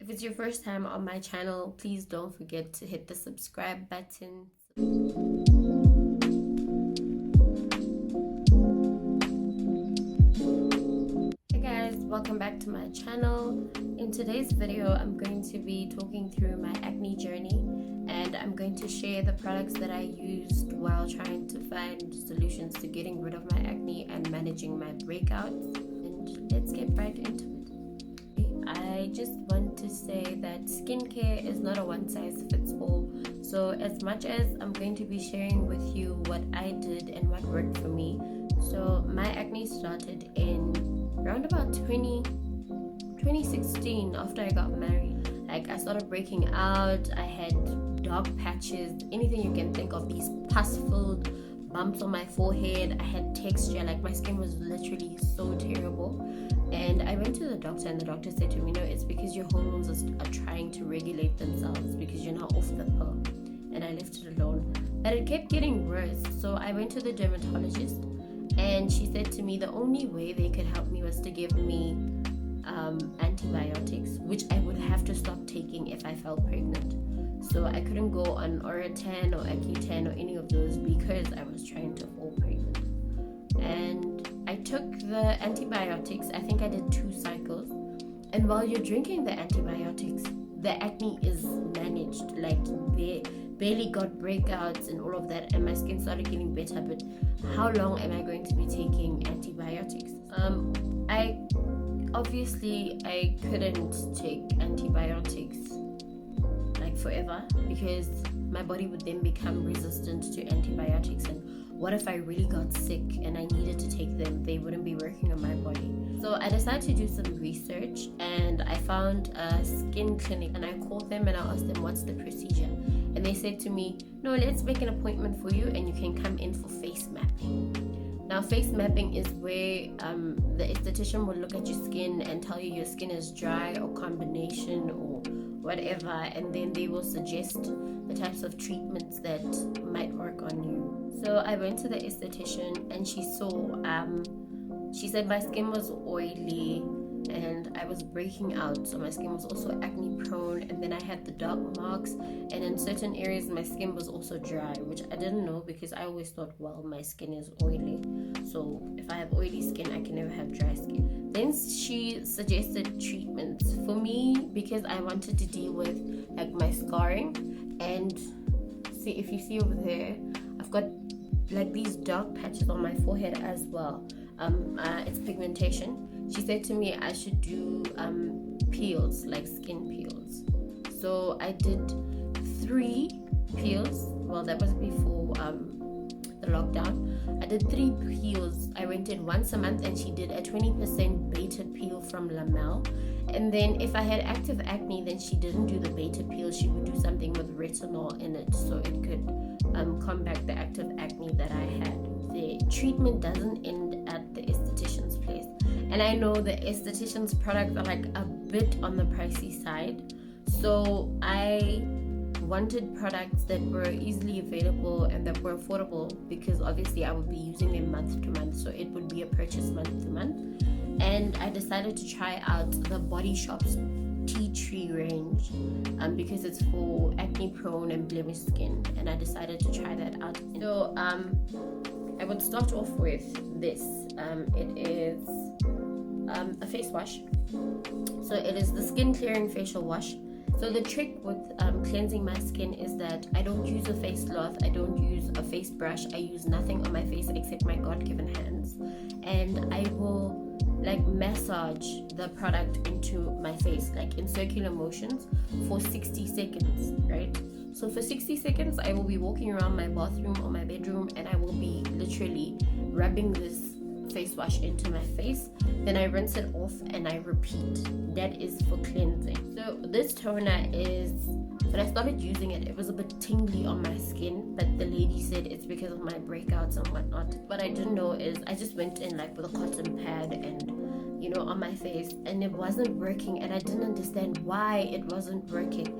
If it's your first time on my channel, please don't forget to hit the subscribe button. Hey guys, welcome back to my channel. In today's video, I'm going to be talking through my acne journey, and I'm going to share the products that I used while trying to find solutions to getting rid of my acne and managing my breakouts. And let's get right into it. I just want to say that skincare is not a one size fits all. So as much as I'm going to be sharing with you what I did and what worked for me, so my acne started in around about 2016 after I got married. Like, I started breaking out, I had dark patches, anything you can think of, these pus-filled bumps on my forehead. I had texture, like my skin was literally so terrible. And I went to the doctor, and the doctor said to me, no, it's because your hormones are trying to regulate themselves because you're not off the pill. And I left it alone. But it kept getting worse. So I went to the dermatologist, and she said to me the only way they could help me was to give me antibiotics, which I would have to stop taking if I fell pregnant. So I couldn't go on Orotan or Accutane or any of those because I was trying to fall pregnant. And I took the antibiotics. I think I did 2 cycles. And while you're drinking the antibiotics, the acne is managed. Like, barely got breakouts and all of that, and my skin started getting better. But how long am I going to be taking antibiotics? I couldn't take antibiotics like forever, because my body would then become resistant to antibiotics. And what if I really got sick and I needed to take them? They wouldn't be working on my body. So I decided to do some research, and I found a skin clinic, and I called them and I asked them, what's the procedure? And they said to me, no, let's make an appointment for you and you can come in for face mapping. Now, face mapping is where the esthetician will look at your skin and tell you your skin is dry or combination or whatever, and then they will suggest the types of treatments that might work on you. So I went to the esthetician, and she said my skin was oily and I was breaking out, so my skin was also acne prone, and then I had the dark marks, and in certain areas my skin was also dry, which I didn't know because I always thought, well, my skin is oily, so if I have oily skin I can never have dry skin. Then she suggested treatments for me because I wanted to deal with like my scarring. And see, if you see over there, I've got like these dark patches on my forehead as well. It's pigmentation. She said to me I should do peels, like skin peels. So I did 3 peels. Well, that was before the lockdown. I did 3 peels. I went in once a month, and she did a 20% beta peel from Lamel. And then if I had active acne, then she didn't do the beta peel. She would do something with retinol in it so it could combat the active acne that I had. The treatment doesn't end at the esthetician's place. And I know the esthetician's products are like a bit on the pricey side. So I wanted products that were easily available and that were affordable, because obviously I would be using them month to month, so it would be a purchase month to month. And I decided to try out the Body Shop's Tea Tree range because it's for acne prone and blemished skin, and I decided to try that out. So I would start off with this. It is a face wash. So it is the skin clearing facial wash. So the trick with cleansing my skin is that I don't use a face cloth, I don't use a face brush, I use nothing on my face except my God-given hands, and I will like massage the product into my face, like in circular motions, for 60 seconds, right? So for 60 seconds I will be walking around my bathroom or my bedroom, and I will be literally rubbing this face wash into my face. Then I rinse it off and I repeat. That is for cleansing. So this toner is, when I started using it, it was a bit tingly on my skin, but the lady said it's because of my breakouts and whatnot. What I didn't know is I just went in like with a cotton pad and on my face, and it wasn't working, and I didn't understand why it wasn't working.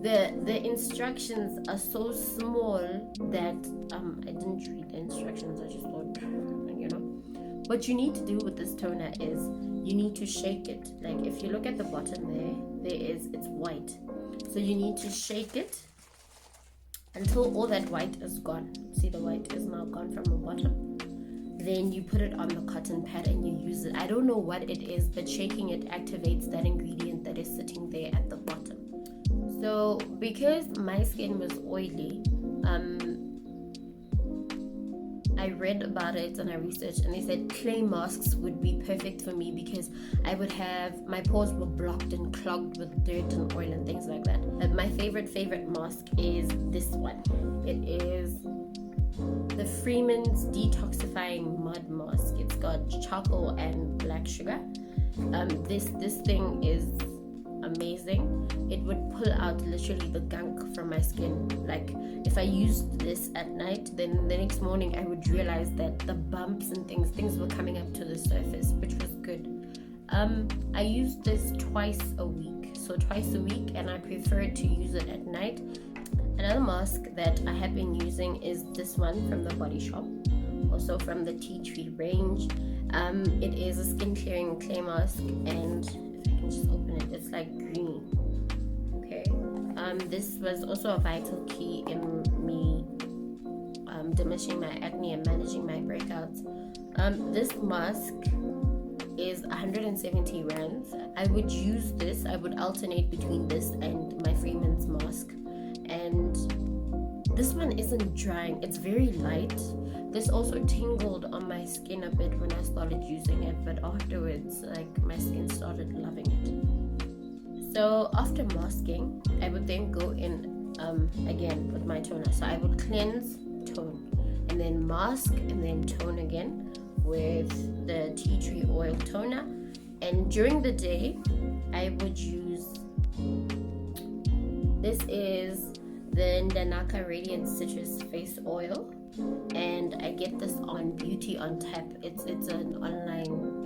The instructions are so small that I didn't read the instructions. I just thought, what you need to do with this toner is you need to shake it. Like, if you look at the bottom there, it's white. So you need to shake it until all that white is gone. See, the white is now gone from the bottom. Then you put it on the cotton pad and you use it. I don't know what it is, but shaking it activates that ingredient that is sitting there at the bottom. So because my skin was oily, I read about it and I researched, and they said clay masks would be perfect for me because I would have, my pores were blocked and clogged with dirt and oil and things like that. But my favorite mask is this one. It is the Freeman's Detoxifying Mud Mask. It's got charcoal and black sugar. This thing is amazing. It would pull out literally the gunk from my skin. Like if I used this at night, then the next morning I would realize that the bumps and things were coming up to the surface, which was good. I use this twice a week, and I prefer to use it at night. Another mask that I have been using is this one from the Body Shop, also from the Tea Tree range. It is a skin clearing clay mask, and if I can just open it, it's like green. Okay. This was also a vital key in me diminishing my acne and managing my breakouts. This mask is 170 rands. I would use this, I would alternate between this and my Freeman's mask. And this one isn't drying, it's very light. This also tingled on my skin a bit when I started using it, but afterwards, like, my skin started loving it. So after masking, I would then go in again with my toner. So I would cleanse, tone, and then mask, and then tone again with the tea tree oil toner. And during the day, I would use, this is the Ndanaka Radiant Citrus Face Oil, and I get this on Beauty on Tap. It's an online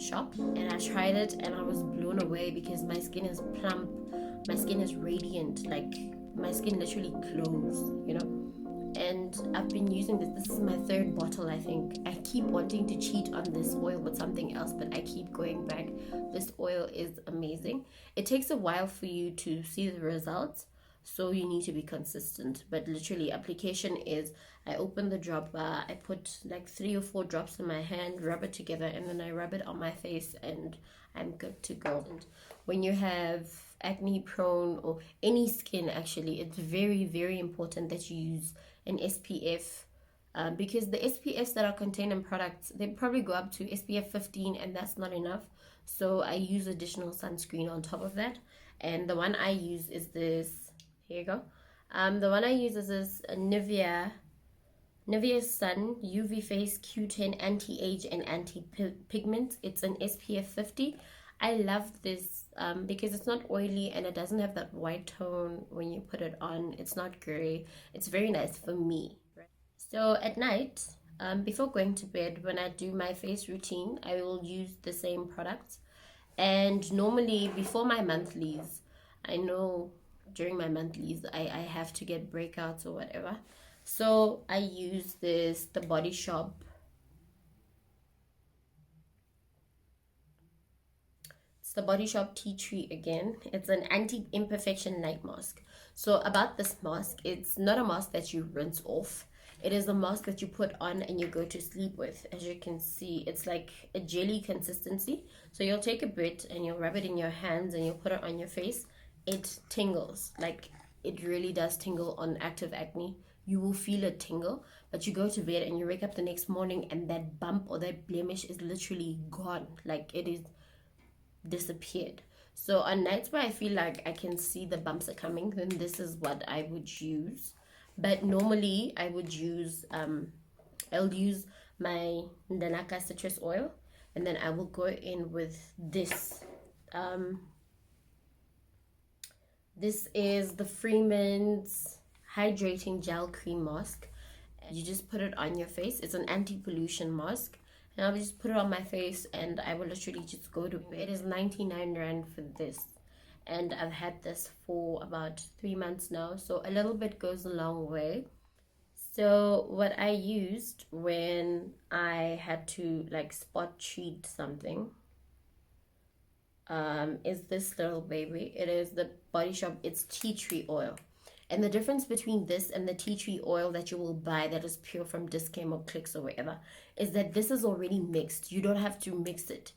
shop, and I tried it and I was blown away because my skin is plump, my skin is radiant, like my skin literally glows, you know. And I've been using this is my third bottle, I think. I keep wanting to cheat on this oil with something else, but I keep going back. This oil is amazing. It takes a while for you to see the results, so you need to be consistent. But literally, application is, I open the dropper, I put like 3 or 4 drops in my hand, rub it together, and then I rub it on my face, and I'm good to go. And when you have acne prone or any skin, actually, it's very, very important that you use an SPF, because the SPFs that are contained in products, they probably go up to SPF 15, and that's not enough. So I use additional sunscreen on top of that. And the one I use is this. Here you go. The one I use is this Nivea Sun UV Face Q10 Anti-Age and Anti-Pigment. It's an SPF 50. I love this because it's not oily and it doesn't have that white tone when you put it on. It's not gray. It's very nice for me. So at night, before going to bed, when I do my face routine, I will use the same products. And normally before my monthlies, I know during my monthlies I have to get breakouts or whatever. So I use this, the Body Shop. It's the Body Shop Tea Tree again. It's an anti-imperfection night mask. So about this mask, it's not a mask that you rinse off. It is a mask that you put on and you go to sleep with. As you can see, it's like a jelly consistency. So you'll take a bit and you'll rub it in your hands and you'll put it on your face. It tingles. Like, it really does tingle on active acne. You will feel it tingle, but you go to bed and you wake up the next morning and that bump or that blemish is literally gone. Like, it is disappeared. So on nights where I feel like I can see the bumps are coming, then this is what I would use. But normally I would use I'll use my Ndanaka citrus oil, and then I will go in with this. This is the Freeman's Hydrating Gel Cream Mask. You just put it on your face. It's an anti-pollution mask. And I'll just put it on my face and I will literally just go to bed. It is 99 Rand for this. And I've had this for about 3 months now. So a little bit goes a long way. So what I used when I had to like spot treat something, is this little baby. It is the Body Shop. It's tea tree oil. And the difference between this and the tea tree oil that you will buy that is pure from Discam or Clicks or wherever is that this is already mixed. You don't have to mix it.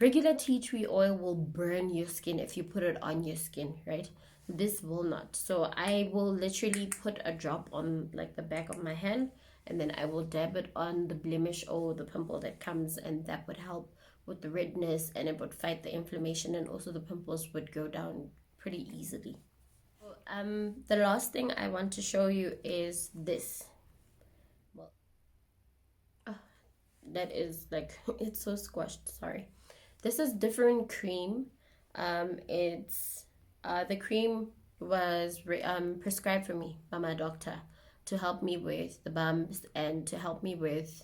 Regular tea tree oil will burn your skin if you put it on your skin, right? This will not. So I will literally put a drop on like the back of my hand, and then I will dab it on the blemish or the pimple that comes, and that would help with the redness, and it would fight the inflammation, and also the pimples would go down pretty easily. The last thing I want to show you is this. Well, that is like it's so squashed. Sorry. This is different cream. It's the cream was prescribed for me by my doctor to help me with the bumps and to help me with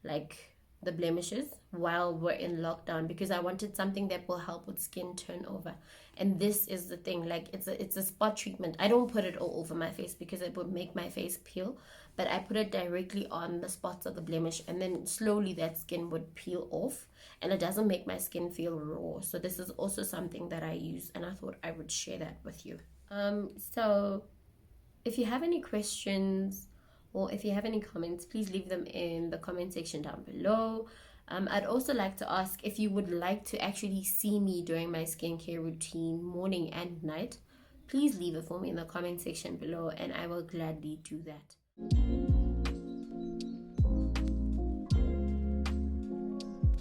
like the blemishes while we're in lockdown, because I wanted something that will help with skin turnover. And this is the thing, like it's a spot treatment. I don't put it all over my face because it would make my face peel, but I put it directly on the spots of the blemish, and then slowly that skin would peel off, and it doesn't make my skin feel raw. So this is also something that I use, and I thought I would share that with you. So if you have any questions or if you have any comments, please leave them in the comment section down below. I'd also like to ask if you would like to actually see me during my skincare routine morning and night. Please leave it for me in the comment section below, and I will gladly do that.